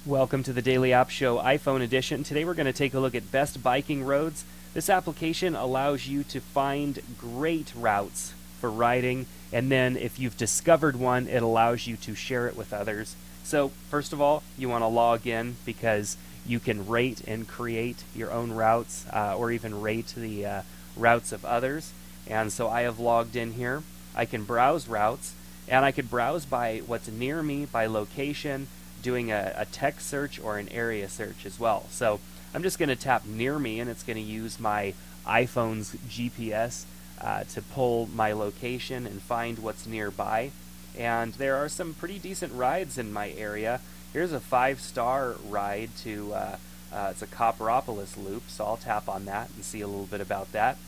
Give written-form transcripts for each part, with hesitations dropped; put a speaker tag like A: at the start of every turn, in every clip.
A: Welcome to the Daily App Show iPhone edition. Today we're going to take a look at best biking roads. This application allows you to find great routes for riding, and then if you've discovered one, it allows you to share it with others. So first of all, you want to log in because you can rate and create your own routes or even rate the routes of others. And so I have logged in here. I can browse routes, and I could browse by what's near me, by location, doing a text search or an area search as well. So I'm just going to tap near me, and it's going to use my iPhone's GPS to pull my location and find what's nearby. And there are some pretty decent rides in my area. Here's a 5-star ride to it's a Copperopolis loop, so I'll tap on that and see a little bit about that.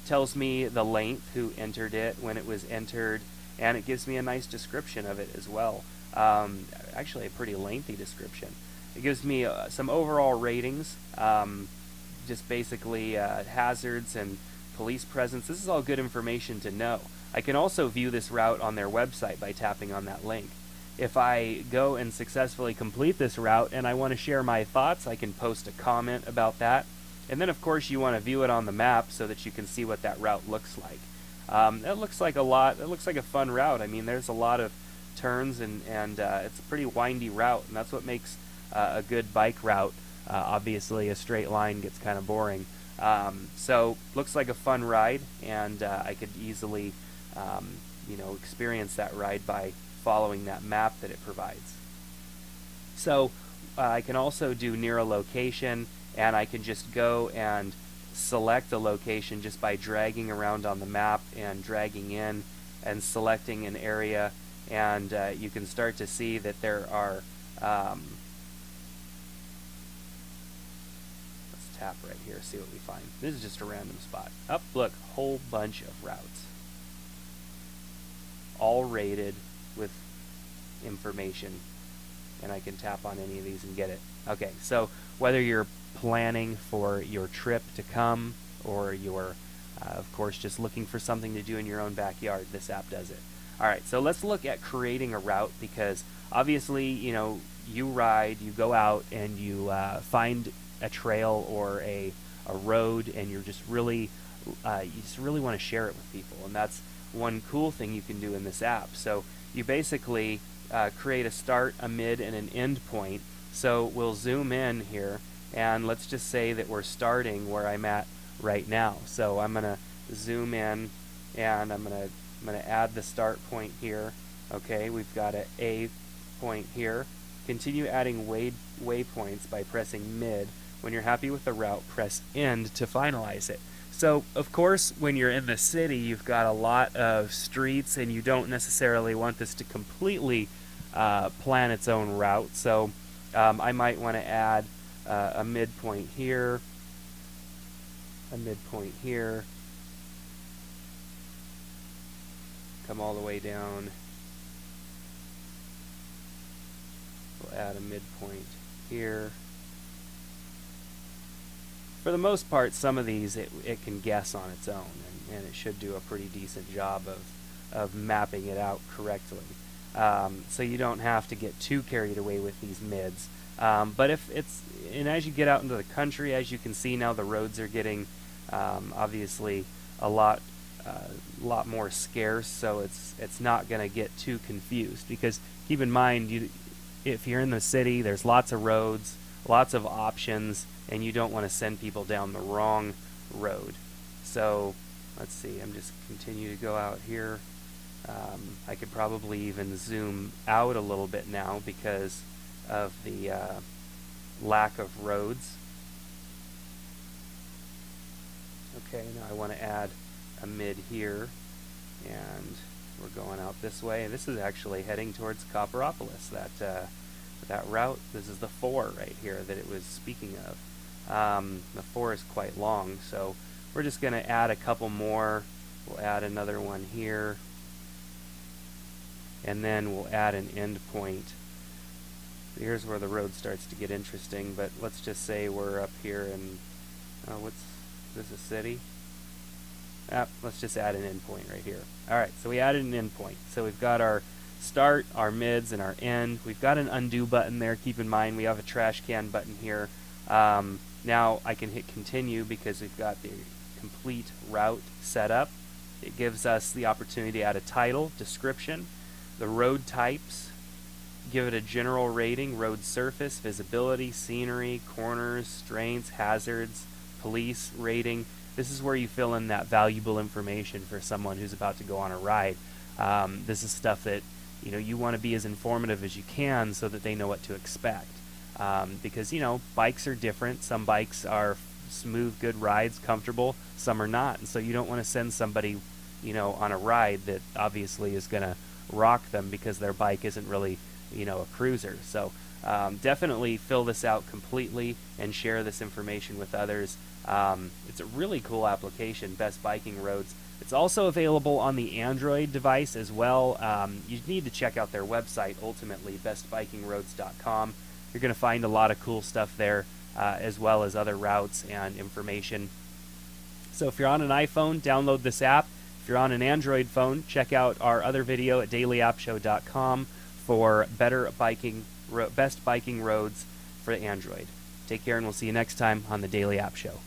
A: Tells me the length, who entered it, when it was entered, and it gives me a nice description of it as well. Actually a pretty lengthy description. It gives me some overall ratings, just basically hazards and police presence. This is all good information to know. I can also view this route on their website by tapping on that link. If I go and successfully complete this route and I want to share my thoughts, I can post a comment about that. And then of course you want to view it on the map so that you can see what that route looks like. It looks like a fun route. I mean, there's a lot of turns and it's a pretty windy route, and that's what makes a good bike route. Obviously a straight line gets kind of boring. So looks like a fun ride, and I could easily experience that ride by following that map that it provides. So I can also do near a location, and I can just go and select a location just by dragging around on the map and dragging in and selecting an area. And you can start to see that there are, let's tap right here, see what we find. This is just a random spot. Up, look, whole bunch of routes. All rated with information. And I can tap on any of these and get it. Okay, so whether you're planning for your trip to come, or you're, of course, just looking for something to do in your own backyard, this app does it. Alright, so let's look at creating a route, because obviously, you ride, you go out, and you find a trail or a road, and you just really want to share it with people. And that's one cool thing you can do in this app. So you basically create a start, a mid, and an end point. So we'll zoom in here, and let's just say that we're starting where I'm at right now. So I'm going to zoom in, and I'm going to add the start point here. Okay, we've got an A point here. Continue adding waypoints by pressing mid. When you're happy with the route, press end to finalize it. So, of course, when you're in the city, you've got a lot of streets, and you don't necessarily want this to completely plan its own route. So I might want to add a midpoint here, a midpoint here, come all the way down. We'll add a midpoint here. For the most part, some of these it can guess on its own, and it should do a pretty decent job of mapping it out correctly. So you don't have to get too carried away with these mids. But as you get out into the country, as you can see now, the roads are getting obviously a lot more scarce, so it's not going to get too confused, because keep in mind, if you're in the city, there's lots of roads, lots of options, and you don't want to send people down the wrong road. So let's see, I'm just continue to go out here. I could probably even zoom out a little bit now because of the lack of roads. Okay, now I want to add a mid here, and we're going out this way. This is actually heading towards Copperopolis, that route. This is the 4 right here that it was speaking of. The 4 is quite long, so we're just going to add a couple more. We'll add another one here, and then we'll add an end point. Here's where the road starts to get interesting, but let's just say we're up here in, is this a city? Let's just add an endpoint right here. Alright, so we added an endpoint. So we've got our start, our mids, and our end. We've got an undo button there. Keep in mind we have a trash can button here. Now I can hit continue because we've got the complete route set up. It gives us the opportunity to add a title, description, the road types, give it a general rating, road surface, visibility, scenery, corners, strengths, hazards, police rating. This is where you fill in that valuable information for someone who's about to go on a ride. This is stuff that you want to be as informative as you can so that they know what to expect. Because bikes are different. Some bikes are smooth, good rides, comfortable. Some are not, and so you don't want to send somebody on a ride that obviously is going to rock them because their bike isn't really a cruiser. So definitely fill this out completely and share this information with others. It's a really cool application, Best Biking Roads. It's also available on the Android device as well. You need to check out their website, ultimately, bestbikingroads.com. You're going to find a lot of cool stuff there, as well as other routes and information. So if you're on an iPhone, download this app. If you're on an Android phone, check out our other video at dailyappshow.com for best biking roads for Android. Take care, and we'll see you next time on the Daily App Show.